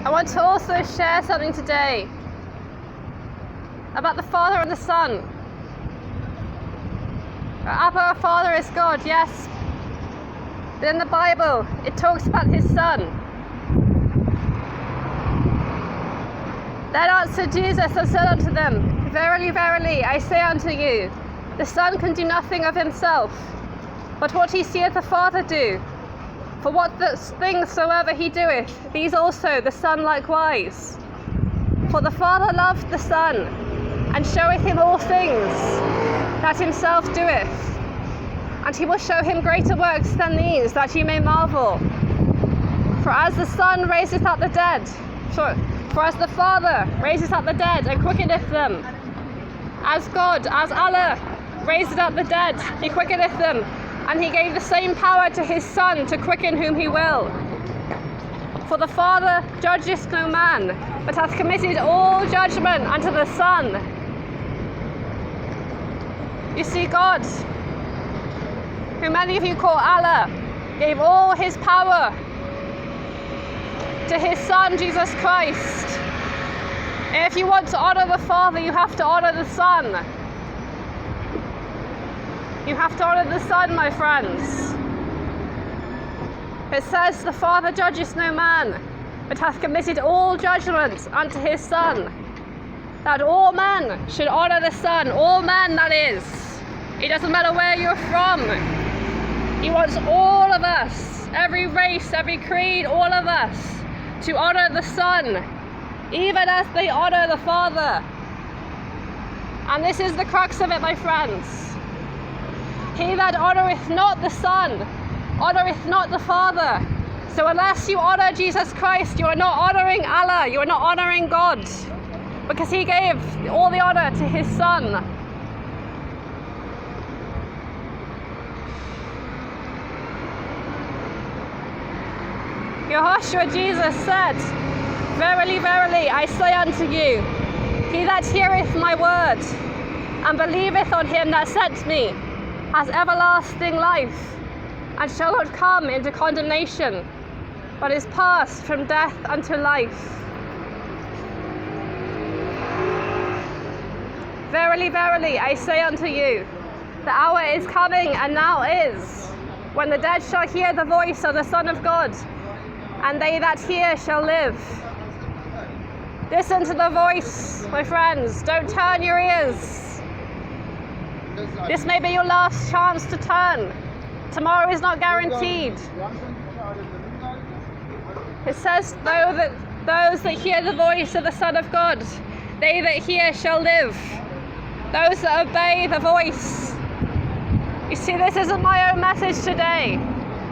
I want to also share something today about the Father and the Son. Our Father is God, yes, but in the Bible it talks about his Son. Then answered Jesus and said unto them, Verily, verily, I say unto you, the Son can do nothing of himself, but what he seeth the Father do. For what things soever he doeth, these also the Son likewise. For the Father loved the Son, and showeth him all things that himself doeth. And he will show him greater works than these, that ye may marvel. For as the Son raiseth up the dead, for as the Father raiseth up the dead and quickeneth them, as God, as Allah, raiseth up the dead, he quickeneth them, and he gave the same power to his Son to quicken whom he will. For the Father judgeth no man, but hath committed all judgment unto the Son. You see, God, who many of you call Allah, gave all his power to his Son, Jesus Christ. And if you want to honour the Father, you have to honour the Son. You have to honour the Son, my friends. It says, the Father judgeth no man, but hath committed all judgment unto his Son. That all men should honour the Son, all men, that is. It doesn't matter where you're from. He wants all of us, every race, every creed, all of us, to honour the Son, even as they honour the Father. And this is the crux of it, my friends. He that honoureth not the Son, honoureth not the Father. So unless you honour Jesus Christ, you are not honouring Allah, you are not honouring God, because he gave all the honour to his Son. Yehoshua, Jesus said, Verily, verily, I say unto you, he that heareth my word, and believeth on him that sent me, has everlasting life, and shall not come into condemnation, but is passed from death unto life. Verily, verily, I say unto you, the hour is coming, and now is, when the dead shall hear the voice of the Son of God, and they that hear shall live. Listen to the voice, my friends. Don't turn your ears. This may be your last chance to turn. Tomorrow is not guaranteed. It says, those that hear the voice of the Son of God, they that hear shall live. Those that obey the voice. You see, this isn't my own message today.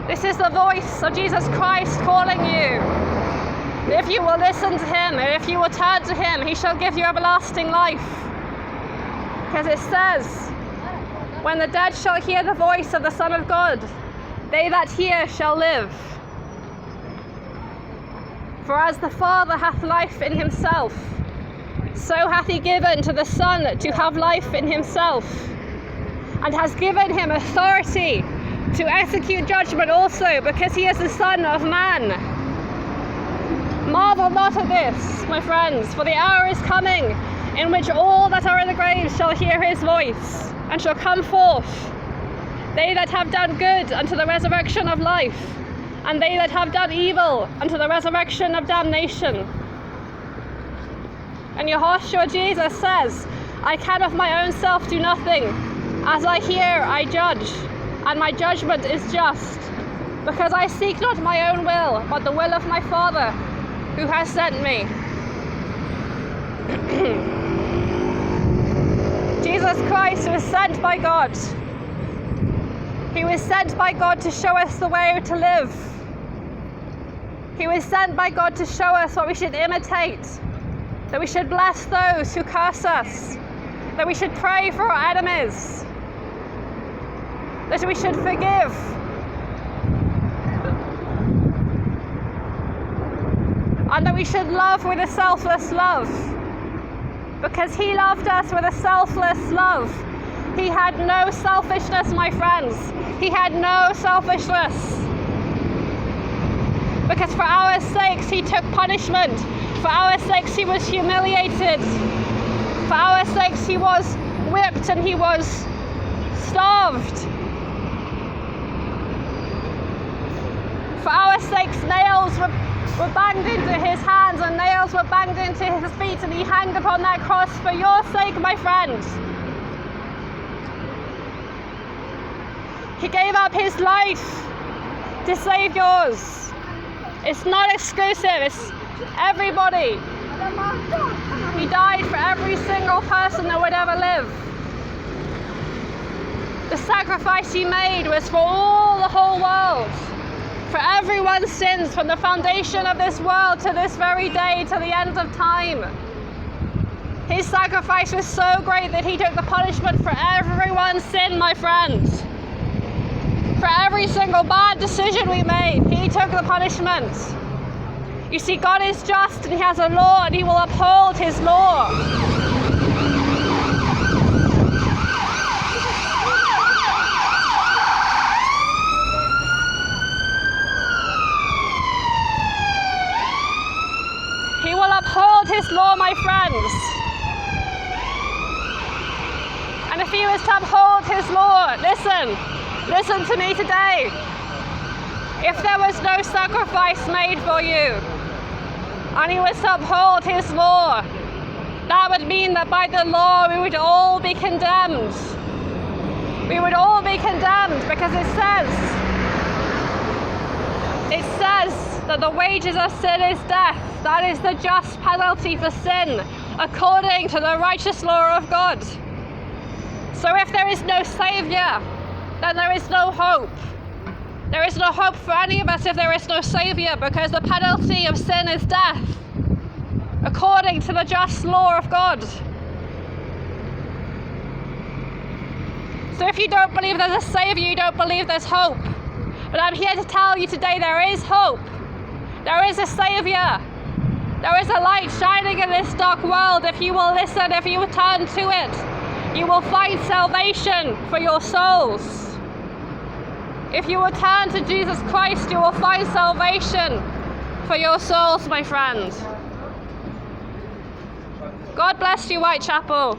This is the voice of Jesus Christ calling you. If you will listen to him, and if you will turn to him, he shall give you everlasting life. Because it says, when the dead shall hear the voice of the Son of God, they that hear shall live. For as the Father hath life in himself, so hath he given to the Son to have life in himself, and has given him authority to execute judgment also, because he is the Son of Man. Marvel not at this, my friends, for the hour is coming in which all that are in the grave shall hear his voice, and shall come forth, they that have done good unto the resurrection of life, and they that have done evil unto the resurrection of damnation. And Yehoshua, Jesus says, I can of my own self do nothing. As I hear, I judge, and my judgment is just, because I seek not my own will, but the will of my Father, who has sent me. Jesus Christ was sent by God. He was sent by God to show us the way to live. He was sent by God to show us what we should imitate, that we should bless those who curse us, that we should pray for our enemies, that we should forgive, and that we should love with a selfless love, because he loved us with a selfless love. He had no selfishness, my friends. He had no selfishness. because for our sakes he took punishment. For our sakes he was humiliated. For our sakes he was whipped and he was starved. For our sakes nails were banged into his hands and nails were banged into his feet, and he hanged upon that cross for your sake, my friends. He gave up his life to save yours. It's not exclusive, it's everybody. He died for every single person that would ever live. The sacrifice he made was for all the whole world, for everyone's sins, from the foundation of this world to this very day, to the end of time. His sacrifice was so great that he took the punishment for everyone's sin, my friends. For every single bad decision we made, he took the punishment. You see, God is just and he has a law and he will uphold his law. He will uphold his law, my friends. And if he was to uphold his law, listen to me today. If there was no sacrifice made for you, and he was to uphold his law, that would mean that by the law we would all be condemned. We would all be condemned, because it says that the wages of sin is death. That is the just penalty for sin, according to the righteous law of God. So if there is no Saviour, then there is no hope. There is no hope for any of us if there is no Saviour, because the penalty of sin is death, according to the just law of God. So if you don't believe there's a Saviour, you don't believe there's hope. But I'm here to tell you today there is hope. There is a Saviour. There is a light shining in this dark world. If you will listen, if you will turn to it, you will find salvation for your souls. If you will turn to Jesus Christ, you will find salvation for your souls, my friends. God bless you, Whitechapel.